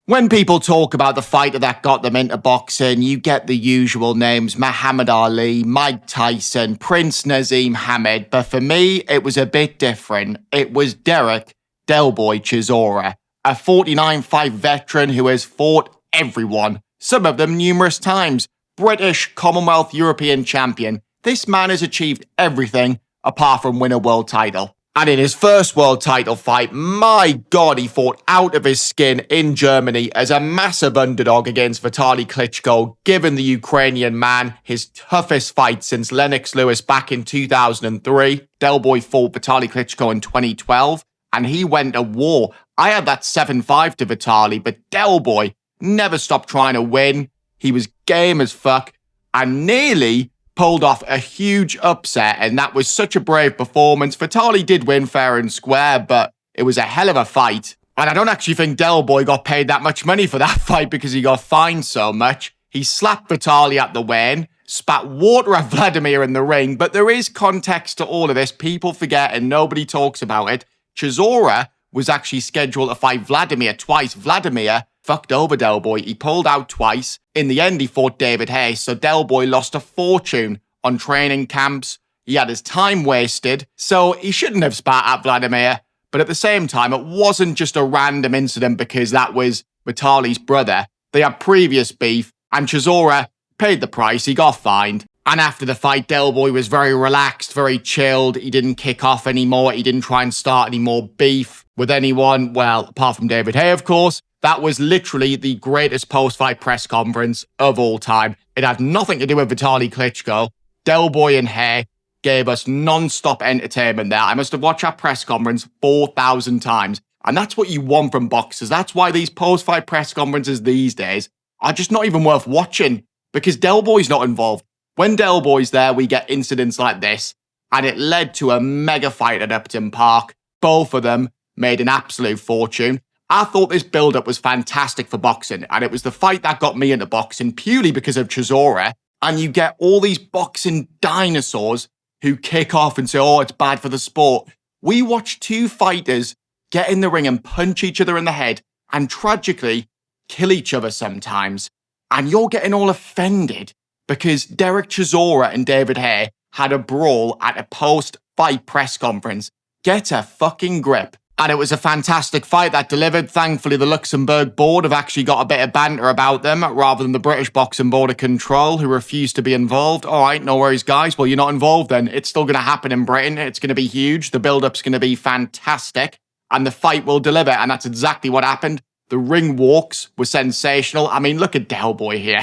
When people talk about the fighter that got them into boxing, you get the usual names: Muhammad Ali, Mike Tyson, Prince Naseem Hamed. But for me, it was a bit different. It was Derek Del Boy Chisora, a 49-fight veteran who has fought everyone, some of them numerous times. British, Commonwealth, European champion. This man has achieved everything apart from win a world title. And in his first world title fight, my God, he fought out of his skin in Germany as a massive underdog against Vitaly Klitschko, giving the Ukrainian man his toughest fight since Lennox Lewis back in 2003. Del Boy fought Vitaly Klitschko in 2012, and he went to war. I had that 7-5 to Vitaly, but Del Boy never stopped trying to win. He was game as fuck and nearly pulled off a huge upset, and that was such a brave performance. Vitaly did win fair and square, but it was a hell of a fight. And I don't actually think Del Boy got paid that much money for that fight because he got fined so much. He slapped Vitaly at the weigh-in, spat water at Vladimir in the ring, but there is context to all of this. People forget and nobody talks about it. Chisora was actually scheduled to fight Vladimir twice. Vladimir fucked over Del Boy. He pulled out twice. In the end, he fought David Hayes, so Del Boy lost a fortune on training camps. He had his time wasted, so he shouldn't have spat at Vladimir. But at the same time, it wasn't just a random incident because that was Vitaly's brother. They had previous beef, and Chisora paid the price. He got fined. And after the fight, Del Boy was very relaxed, very chilled. He didn't kick off anymore. He didn't try and start any more beef with anyone. Well, apart from David Hay, of course. That was literally the greatest post-fight press conference of all time. It had nothing to do with Vitaly Klitschko. Del Boy and Hay gave us non-stop entertainment there. I must have watched that press conference 4,000 times. And that's what you want from boxers. That's why these post-fight press conferences these days are just not even worth watching, because Del Boy's not involved. When Del Boy's there, we get incidents like this, and it led to a mega fight at Upton Park. Both of them made an absolute fortune. I thought this build-up was fantastic for boxing, and it was the fight that got me into boxing purely because of Chisora. And you get all these boxing dinosaurs who kick off and say, oh, it's bad for the sport. We watch two fighters get in the ring and punch each other in the head and tragically kill each other sometimes. And you're getting all offended because Derek Chisora and David Hay had a brawl at a post-fight press conference. Get a fucking grip. And it was a fantastic fight that delivered. Thankfully, the Luxembourg board have actually got a bit of banter about them rather than the British Boxing Board of Control, who refused to be involved. All right, no worries, guys. Well, you're not involved then. It's still going to happen in Britain. It's going to be huge. The build-up's going to be fantastic. And the fight will deliver. And that's exactly what happened. The ring walks were sensational. I mean, look at Del Boy here.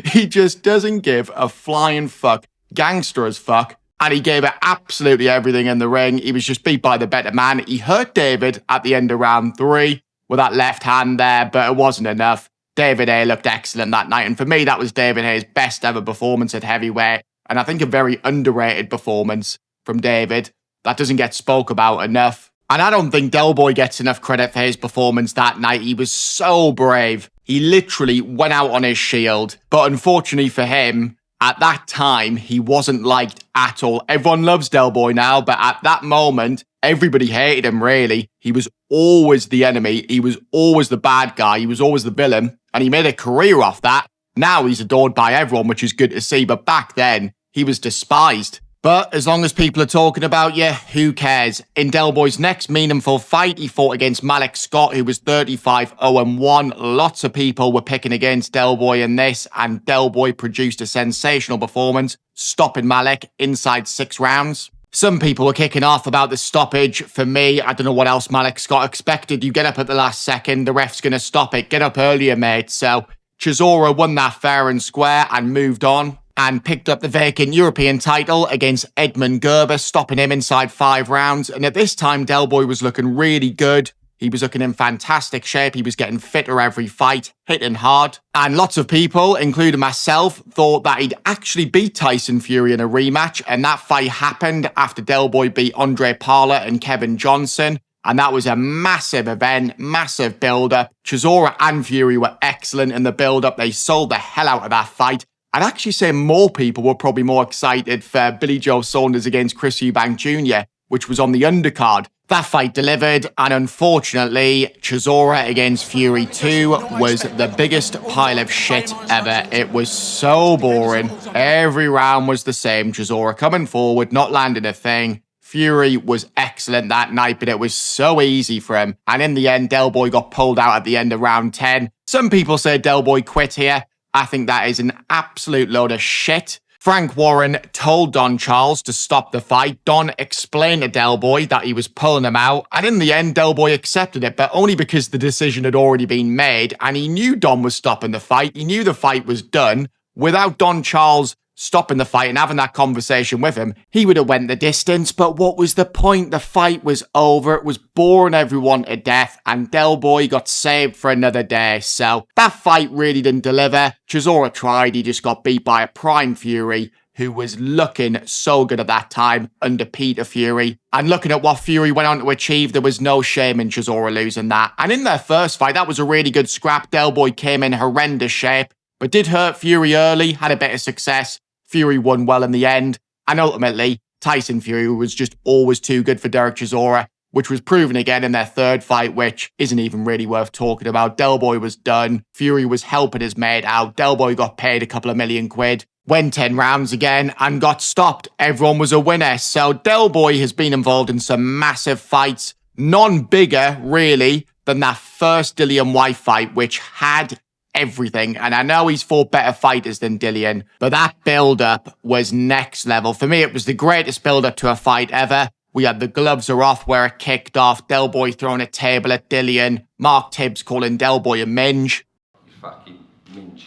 He just doesn't give a flying fuck. Gangster as fuck. And he gave it absolutely everything in the ring. He was just beat by the better man. He hurt David at the end of round 3 with that left hand there, but it wasn't enough. David Hay looked excellent that night. And for me, that was David Hay's best ever performance at heavyweight. And I think a very underrated performance from David that doesn't get spoke about enough. And I don't think Del Boy gets enough credit for his performance that night. He was so brave. He literally went out on his shield. But unfortunately for him, at that time, he wasn't liked at all. Everyone loves Del Boy now, but at that moment, everybody hated him, really. He was always the enemy. He was always the bad guy. He was always the villain. And he made a career off that. Now he's adored by everyone, which is good to see. But back then, he was despised. But as long as people are talking about you, who cares? In Del Boy's next meaningful fight, he fought against Malik Scott, who was 35-0-1. Lots of people were picking against Del Boy in this, and Del Boy produced a sensational performance, stopping Malik inside 6 rounds. Some people were kicking off about the stoppage. For me, I don't know what else Malik Scott expected. You get up at the last second, the ref's going to stop it. Get up earlier, mate. So Chisora won that fair and square and moved on, and picked up the vacant European title against Edmund Gerber, stopping him inside 5 rounds. And at this time, Del Boy was looking really good. He was looking in fantastic shape. He was getting fitter every fight, hitting hard. And lots of people, including myself, thought that he'd actually beat Tyson Fury in a rematch. And that fight happened after Del Boy beat Andre Parler and Kevin Johnson. And that was a massive event, massive build-up. Chisora and Fury were excellent in the build-up. They sold the hell out of that fight. I'd actually say more people were probably more excited for Billy Joe Saunders against Chris Eubank Jr. which was on the undercard. That fight delivered, and unfortunately, Chisora against Fury 2 was the biggest pile of shit ever. It was so boring. Every round was the same. Chisora coming forward, not landing a thing. Fury was excellent that night, but it was so easy for him. And in the end, Del Boy got pulled out at the end of round 10. Some people say Del Boy quit here. I think that is an absolute load of shit. Frank Warren told Don Charles to stop the fight. Don explained to Del Boy that he was pulling him out. And in the end, Del Boy accepted it, but only because the decision had already been made. And he knew Don was stopping the fight. He knew the fight was done. Without Don Charles stopping the fight and having that conversation with him, he would have went the distance. But what was the point? The fight was over. It was boring everyone to death, and Del Boy got saved for another day. So that fight really didn't deliver. Chisora tried. He just got beat by a prime Fury who was looking so good at that time under Peter Fury. And looking at what Fury went on to achieve, there was no shame in Chisora losing that. And in their first fight, that was a really good scrap. Del Boy came in horrendous shape, but did hurt Fury early, had a bit of success. Fury won well in the end, and ultimately, Tyson Fury was just always too good for Derek Chisora, which was proven again in their third fight, which isn't even really worth talking about. Del Boy was done. Fury was helping his mate out. Del Boy got paid a couple of million quid, went 10 rounds again, and got stopped. Everyone was a winner. So Del Boy has been involved in some massive fights, none bigger, really, than that first Dillian White fight, which had everything. And I know he's fought better fighters than Dillian, but that build-up was next level. For me, it was the greatest build-up to a fight ever. We had the gloves are off where it kicked off, Del Boy throwing a table at Dillian, Mark Tibbs calling Del Boy a minge. You fucking minge.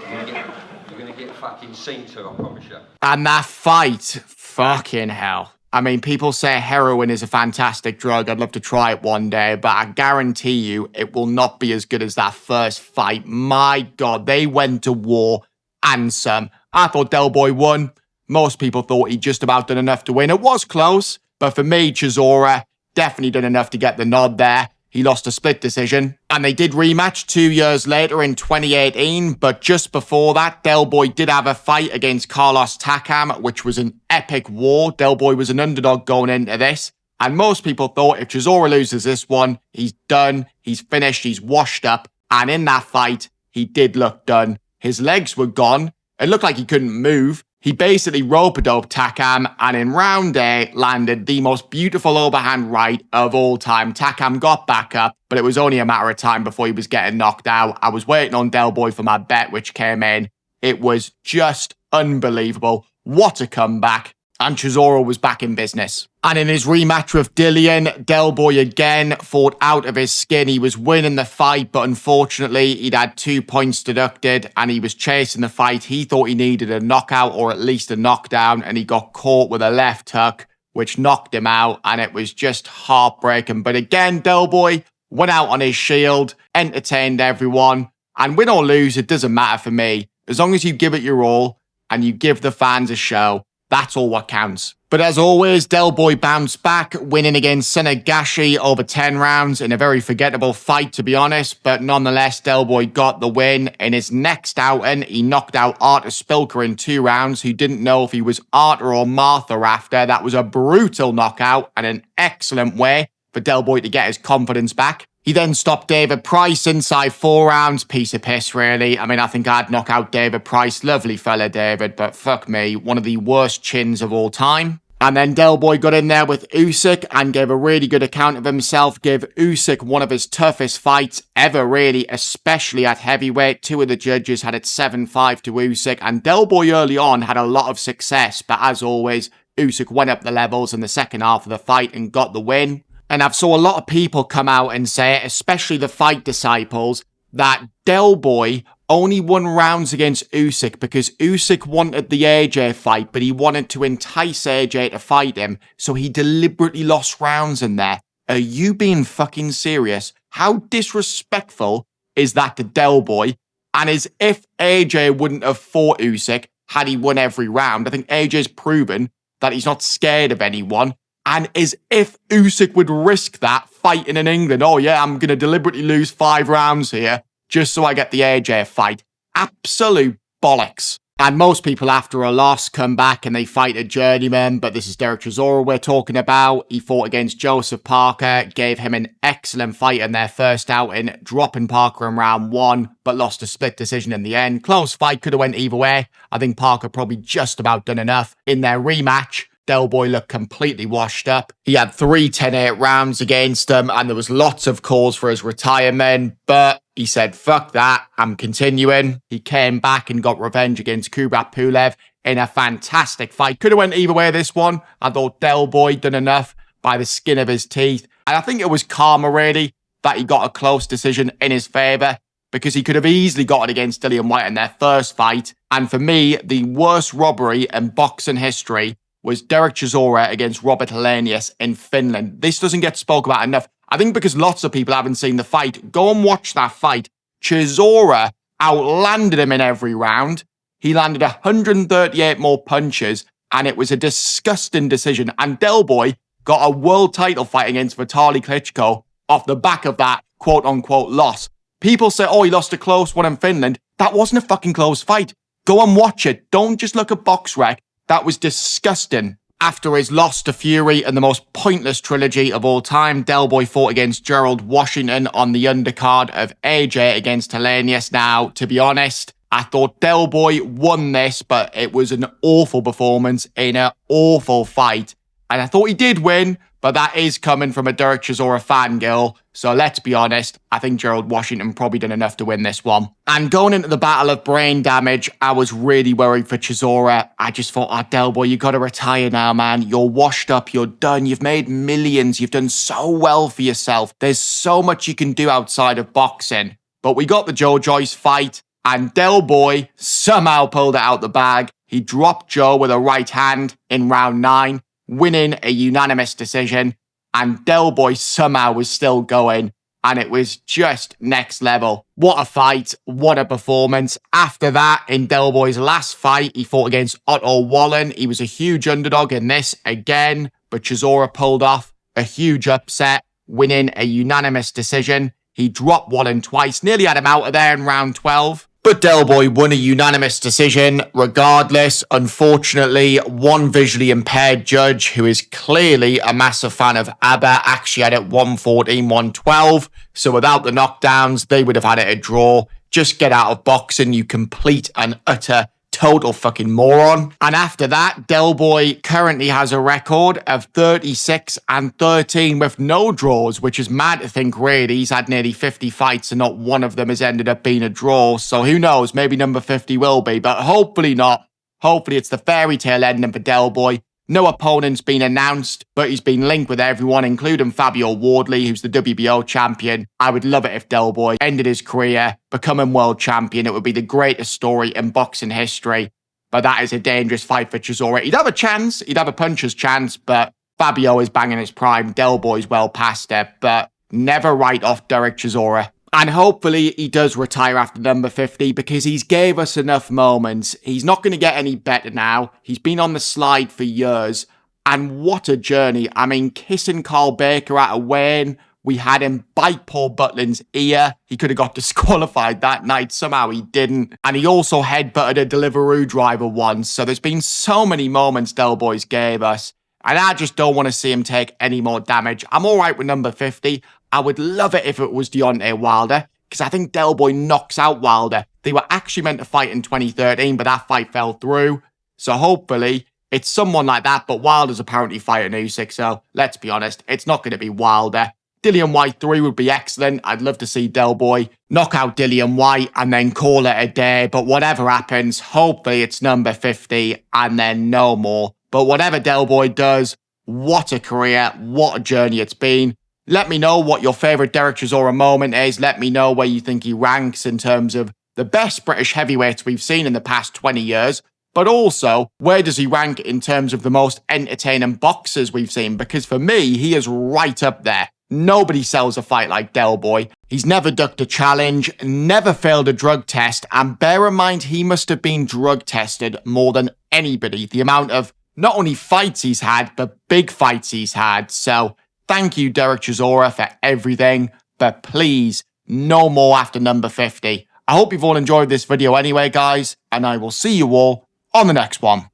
You're gonna get fucking seen to, I promise you. And that fight, fucking hell. I mean, people say heroin is a fantastic drug. I'd love to try it one day, but I guarantee you it will not be as good as that first fight. My God, they went to war and some. I thought Del Boy won. Most people thought he'd just about done enough to win. It was close, but for me, Chisora definitely done enough to get the nod there. He lost a split decision, and they did rematch 2 years later in 2018, but just before that, Del Boy did have a fight against Carlos Takam, which was an epic war. Del Boy was an underdog going into this, and most people thought if Chisora loses this one, he's done, he's finished, he's washed up, and in that fight, he did look done. His legs were gone. It looked like he couldn't move. He basically rope-a-dope Takam, and in round 8 landed the most beautiful overhand right of all time. Takam got back up, but it was only a matter of time before he was getting knocked out. I was waiting on Del Boy for my bet, which came in. It was just unbelievable. What a comeback. And Chisora was back in business. And in his rematch with Dillian, Del Boy again fought out of his skin. He was winning the fight, but unfortunately, he'd had 2 points deducted and he was chasing the fight. He thought he needed a knockout or at least a knockdown, and he got caught with a left hook, which knocked him out, and it was just heartbreaking. But again, Del Boy went out on his shield, entertained everyone, and win or lose, it doesn't matter for me. As long as you give it your all and you give the fans a show, that's all what counts. But as always, Del Boy bounced back, winning against Senagashi over 10 rounds in a very forgettable fight, to be honest. But nonetheless, Del Boy got the win. In his next outing, he knocked out Artur Spilker in 2 rounds, who didn't know if he was Artur or Martha after. That was a brutal knockout and an excellent way for Del Boy to get his confidence back. He then stopped David Price inside 4 rounds. Piece of piss, really. I mean, I think I'd knock out David Price. Lovely fella, David, but fuck me, one of the worst chins of all time. And then Del Boy got in there with Usyk and gave a really good account of himself. Gave Usyk one of his toughest fights ever, really, especially at heavyweight. 2 of the judges had it 7-5 to Usyk, and Del Boy early on had a lot of success, but as always, Usyk went up the levels in the second half of the fight and got the win. And I've saw a lot of people come out and say, especially the fight disciples, that Del Boy only won rounds against Usyk because Usyk wanted the AJ fight, but he wanted to entice AJ to fight him, so he deliberately lost rounds in there. Are you being fucking serious? How disrespectful is that to Del Boy? And as if AJ wouldn't have fought Usyk had he won every round. I think AJ's proven that he's not scared of anyone. And as if Usyk would risk that fighting in England. Oh yeah, I'm going to deliberately lose 5 rounds here just so I get the AJ fight. Absolute bollocks. And most people after a loss come back and they fight a journeyman, but this is Derek Chisora we're talking about. He fought against Joseph Parker, gave him an excellent fight in their first outing, dropping Parker in round 1, but lost a split decision in the end. Close fight, could have went either way. I think Parker probably just about done enough. In their rematch, Del Boy looked completely washed up. He had 3 10-8 rounds against him, and there was lots of calls for his retirement, but he said, fuck that, I'm continuing. He came back and got revenge against Kubrat Pulev in a fantastic fight. Could have went either way this one. I thought Del Boy done enough by the skin of his teeth. And I think it was karma, really, that he got a close decision in his favour, because he could have easily got it against Dillian Whyte in their first fight. And for me, the worst robbery in boxing history was Derek Chisora against Robert Helenius in Finland. This doesn't get spoke about enough. I think because lots of people haven't seen the fight. Go and watch that fight. Chisora outlanded him in every round. He landed 138 more punches, and it was a disgusting decision. And Del Boy got a world title fight against Vitaly Klitschko off the back of that quote-unquote loss. People say, oh, he lost a close one in Finland. That wasn't a fucking close fight. Go and watch it. Don't just look at BoxRec. That was disgusting. After his loss to Fury and the most pointless trilogy of all time, Del Boy fought against Gerald Washington on the undercard of AJ against Helenius. Now, to be honest, I thought Del Boy won this, but it was an awful performance in an awful fight. And I thought he did win, but that is coming from a Derek Chisora fangirl. So let's be honest, I think Gerald Washington probably done enough to win this one. And going into the battle of brain damage, I was really worried for Chisora. I just thought, oh, Del Boy, you got to retire now, man. You're washed up, you're done. You've made millions. You've done so well for yourself. There's so much you can do outside of boxing. But we got the Joe Joyce fight, and Del Boy somehow pulled it out the bag. He dropped Joe with a right hand in round 9. Winning a unanimous decision, and Del Boy somehow was still going, and it was just next level. What a fight, what a performance. After that, in Del Boy's last fight, he fought against Otto Wallen. He was a huge underdog in this again, but Chisora pulled off a huge upset, winning a unanimous decision. He dropped Wallen twice, nearly had him out of there in round 12. But Del Boy won a unanimous decision regardless. Unfortunately, one visually impaired judge who is clearly a massive fan of ABBA actually had it 114, 112. So without the knockdowns, they would have had it a draw. Just get out of boxing, you complete and utter total fucking moron. And after that, Del Boy currently has a record of 36 and 13 with no draws, which is mad to think really. He's had nearly 50 fights and not one of them has ended up being a draw. So who knows, maybe number 50 will be, but hopefully not. Hopefully it's the fairy tale ending for Del Boy. No opponent's been announced, but he's been linked with everyone, including Fabio Wardley, who's the WBO champion. I would love it if Del Boy ended his career, becoming world champion. It would be the greatest story in boxing history. But that is a dangerous fight for Chisora. He'd have a chance, he'd have a puncher's chance, but Fabio is banging his prime. Del Boy's well past it, but never write off Derek Chisora. And hopefully he does retire after number 50 because he's gave us enough moments. He's not going to get any better now. He's been on the slide for years. And what a journey. I mean, kissing Carl Baker at a weigh-in. We had him bite Paul Butlin's ear. He could have got disqualified that night. Somehow he didn't. And he also headbutted a Deliveroo driver once. So there's been so many moments Del Boy's gave us. And I just don't want to see him take any more damage. I'm all right with number 50. I would love it if it was Deontay Wilder, because I think Del Boy knocks out Wilder. They were actually meant to fight in 2013, but that fight fell through. So hopefully it's someone like that, but Wilder's apparently fighting Usyk, so let's be honest, it's not going to be Wilder. Dillian Whyte 3 would be excellent. I'd love to see Del Boy knock out Dillian Whyte and then call it a day, but whatever happens, hopefully it's number 50 and then no more. But whatever Del Boy does, what a career, what a journey it's been. Let me know what your favourite Derek Chisora moment is. Let me know where you think he ranks in terms of the best British heavyweights we've seen in the past 20 years. But also, where does he rank in terms of the most entertaining boxers we've seen? Because for me, he is right up there. Nobody sells a fight like Del Boy. He's never ducked a challenge, never failed a drug test. And bear in mind, he must have been drug tested more than anybody. The amount of not only fights he's had, but big fights he's had. So thank you, Derek Chisora, for everything, but please, no more after number 50. I hope you've all enjoyed this video anyway, guys, and I will see you all on the next one.